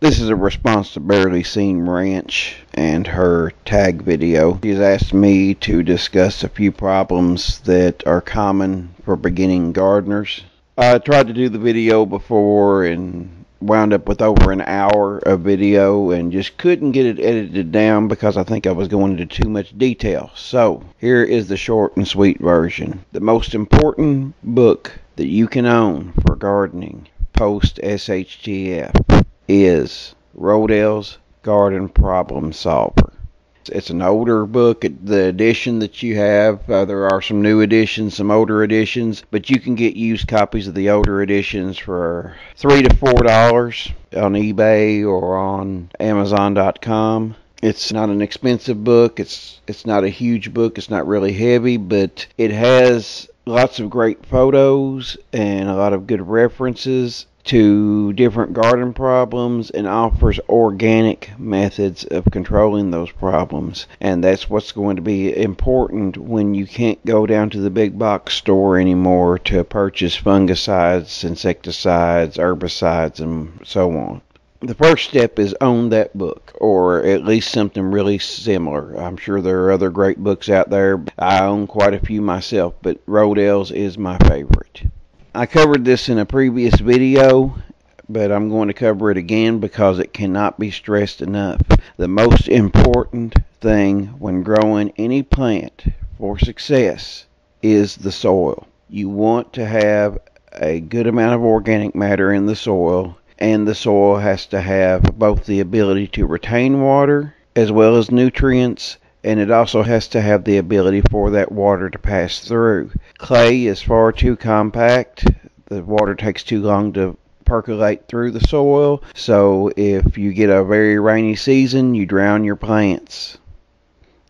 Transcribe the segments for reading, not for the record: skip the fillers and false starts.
This is a response to Bearlysceneranch and her tag video. She's asked me to discuss a few problems that are common for beginning gardeners. I tried to do the video before and wound up with over an hour of video and just couldn't get it edited down because I think I was going into too much detail. So here is the short and sweet version. The most important book that you can own for gardening post SHTF is Rodale's Garden Problem Solver. It's an older book. The edition that you have, there are some new editions, some older editions, but you can get used copies of the older editions for $3 to $4 on eBay or on Amazon.com. It's not an expensive book. It's not a huge book. It's not really heavy, but it has lots of great photos and a lot of good references to different garden problems and offers organic methods of controlling those problems. And that's what's going to be important when you can't go down to the big box store anymore to purchase fungicides, insecticides, herbicides, and so on. The first step is own that book, or at least something really similar. I'm sure there are other great books out there. I own quite a few myself, but Rodale's is my favorite. I covered this in a previous video, but I'm going to cover it again because it cannot be stressed enough. The most important thing when growing any plant for success is the soil. You want to have a good amount of organic matter in the soil, and the soil has to have both the ability to retain water as well as nutrients, and it also has to have the ability for that water to pass through. Clay is far too compact. The water takes too long to percolate through the soil, so if you get a very rainy season, you drown your plants.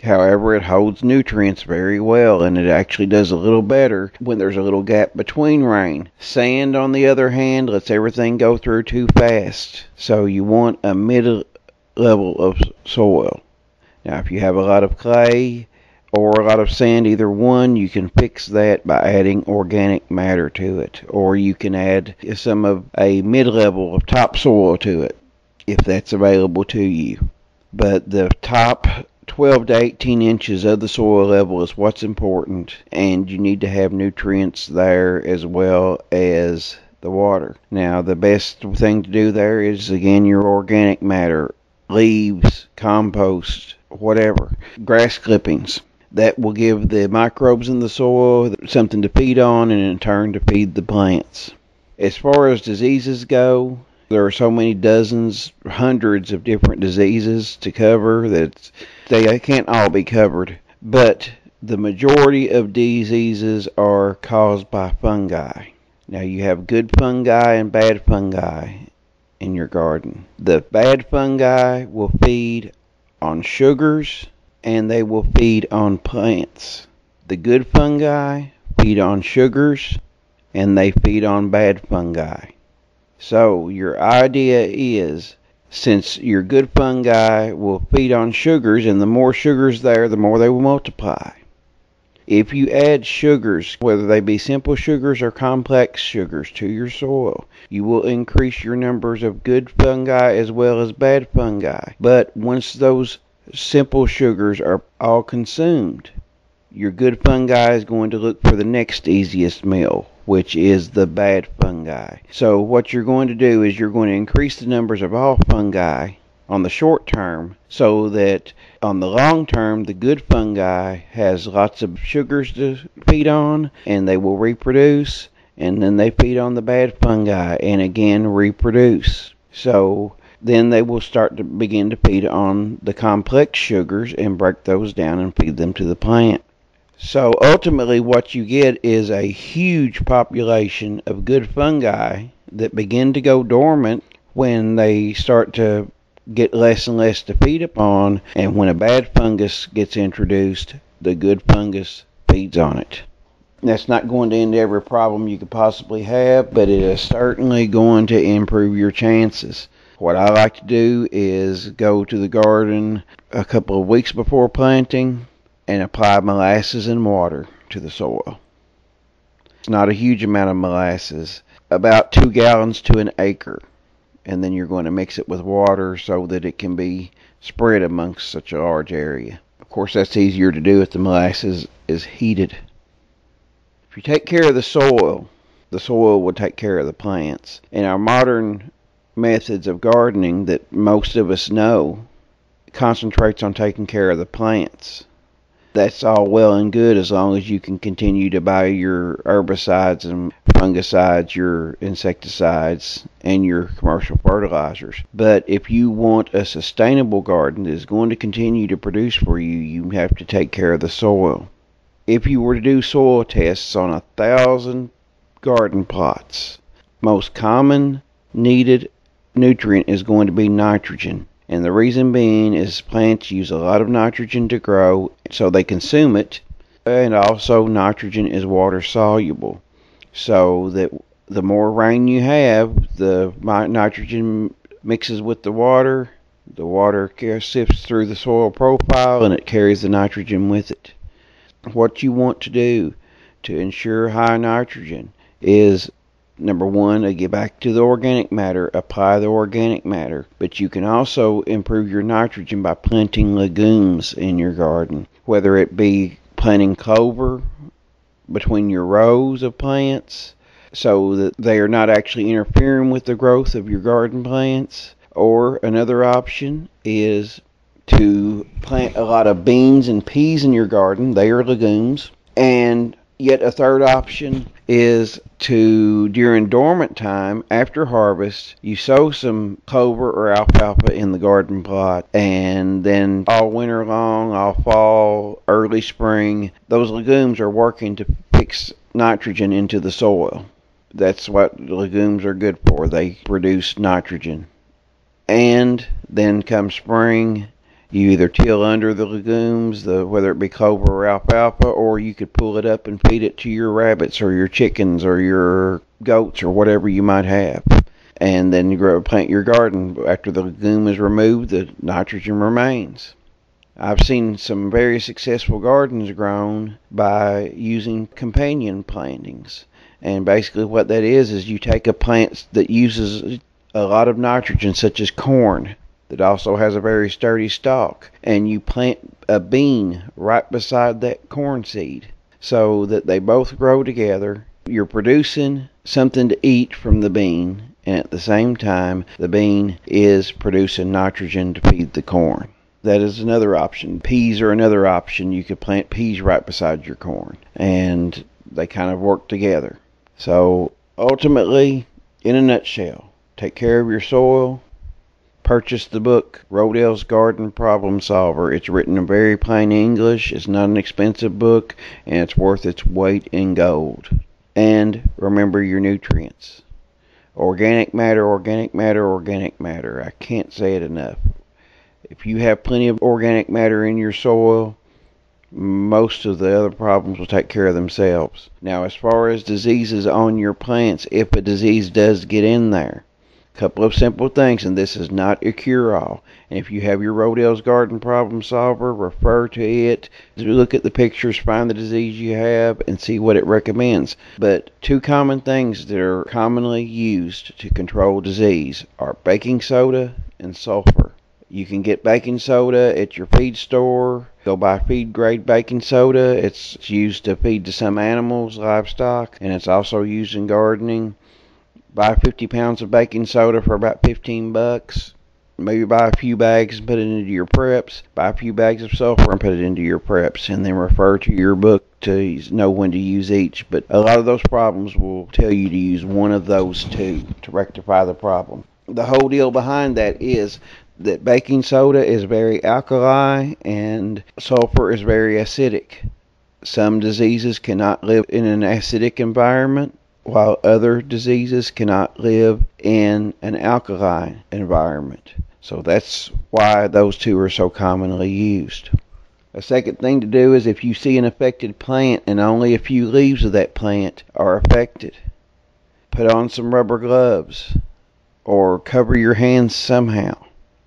However, it holds nutrients very well, and it actually does a little better when there's a little gap between rain. Sand, on the other hand, lets everything go through too fast, so you want a mid-level of soil. Now, if you have a lot of clay or a lot of sand, either one, you can fix that by adding organic matter to it. Or you can add some of a mid-level of topsoil to it, if that's available to you. But the top 12 to 18 inches of the soil level is what's important, and you need to have nutrients there as well as the water. Now, the best thing to do there is, again, your organic matter, leaves, compost, whatever, grass clippings. That will give the microbes in the soil something to feed on, and in turn to feed the plants. As far as diseases go, there are so many dozens, hundreds of different diseases to cover that they can't all be covered. But the majority of diseases are caused by fungi. Now, you have good fungi and bad fungi in your garden. The bad fungi will feed on sugars, and they will feed on plants. The good fungi feed on sugars, and they feed on bad fungi. So your idea is, since your good fungi will feed on sugars, and the more sugars there, the more they will multiply. If you add sugars, whether they be simple sugars or complex sugars, to your soil, you will increase your numbers of good fungi as well as bad fungi. But once those simple sugars are all consumed, your good fungi is going to look for the next easiest meal, which is the bad fungi. So what you're going to do is you're going to increase the numbers of all fungi on the short term, so that on the long term the good fungi has lots of sugars to feed on, and they will reproduce, and then they feed on the bad fungi and again reproduce. So then they will start to begin to feed on the complex sugars and break those down and feed them to the plant. So ultimately what you get is a huge population of good fungi that begin to go dormant when they start to get less and less to feed upon, and when a bad fungus gets introduced, the good fungus feeds on it. That's not going to end every problem you could possibly have, but it is certainly going to improve your chances. What I like to do is go to the garden a couple of weeks before planting and apply molasses and water to the soil. It's not a huge amount of molasses, about 2 gallons to an acre. and then you're going to mix it with water so that it can be spread amongst such a large area. Of course, that's easier to do if the molasses is heated. If you take care of the soil will take care of the plants. In our modern methods of gardening that most of us know, concentrates on taking care of the plants. That's all well and good as long as you can continue to buy your herbicides and fungicides, your insecticides, and your commercial fertilizers. But if you want a sustainable garden that is going to continue to produce for you, you have to take care of the soil. If you were to do soil tests on 1,000 garden plots, most common needed nutrient is going to be nitrogen. And the reason being is plants use a lot of nitrogen to grow, so they consume it. And also nitrogen is water soluble. So that the more rain you have, the nitrogen mixes with the water sifts through the soil profile and it carries the nitrogen with it. What you want to do to ensure high nitrogen is, number one, to get back to the organic matter, apply the organic matter. But you can also improve your nitrogen by planting legumes in your garden, whether it be planting clover between your rows of plants so that they are not actually interfering with the growth of your garden plants. Or another option is to plant a lot of beans and peas in your garden. They are legumes. And yet a third option is to, during dormant time, after harvest, you sow some clover or alfalfa in the garden plot, and then all winter long, all fall, early spring, those legumes are working to fix nitrogen into the soil. That's what legumes are good for. They produce nitrogen. And then come spring, you either till under the legumes, whether it be clover or alfalfa, or you could pull it up and feed it to your rabbits or your chickens or your goats or whatever you might have. And then you plant your garden. After the legume is removed, the nitrogen remains. I've seen some very successful gardens grown by using companion plantings. And basically what that is you take a plant that uses a lot of nitrogen, such as corn, that also has a very sturdy stalk, and you plant a bean right beside that corn seed so that they both grow together. You're producing something to eat from the bean, and at the same time the bean is producing nitrogen to feed the corn. That is another option. Peas are another option. You could plant peas right beside your corn, and they kind of work together. So ultimately, in a nutshell, take care of your soil. Purchase the book, Rodell's Garden Problem Solver. It's written in very plain English. It's not an expensive book, and it's worth its weight in gold. And remember your nutrients. Organic matter, organic matter, organic matter. I can't say it enough. If you have plenty of organic matter in your soil, most of the other problems will take care of themselves. Now, as far as diseases on your plants, if a disease does get in there, couple of simple things, and this is not a cure-all. And if you have your Rodell's Garden Problem Solver, refer to it, look at the pictures, find the disease you have, and see what it recommends. But two common things that are commonly used to control disease are baking soda and sulfur. You can get baking soda at your feed store. Go buy feed-grade baking soda. It's used to feed to some animals, livestock, and it's also used in gardening. Buy 50 pounds of baking soda for about $15. Maybe buy a few bags and put it into your preps. Buy a few bags of sulfur and put it into your preps. And then refer to your book to know when to use each. But a lot of those problems will tell you to use one of those two to rectify the problem. The whole deal behind that is that baking soda is very alkali and sulfur is very acidic. Some diseases cannot live in an acidic environment, while other diseases cannot live in an alkaline environment. So that's why those two are so commonly used. A second thing to do is if you see an affected plant and only a few leaves of that plant are affected, put on some rubber gloves or cover your hands somehow.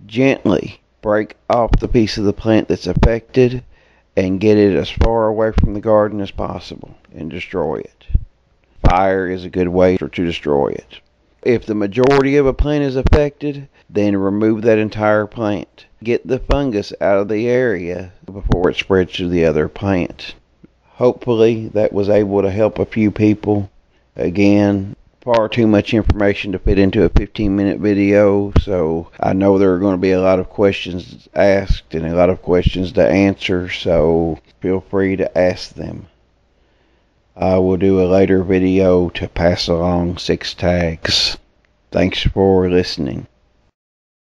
Gently break off the piece of the plant that's affected and get it as far away from the garden as possible and destroy it. Fire is a good way to destroy it. If the majority of a plant is affected, then remove that entire plant. Get the fungus out of the area before it spreads to the other plant. Hopefully that was able to help a few people. Again, far too much information to fit into a 15-minute video, so I know there are going to be a lot of questions asked and a lot of questions to answer, so feel free to ask them. I will do a later video to pass along 6 tags. Thanks for listening.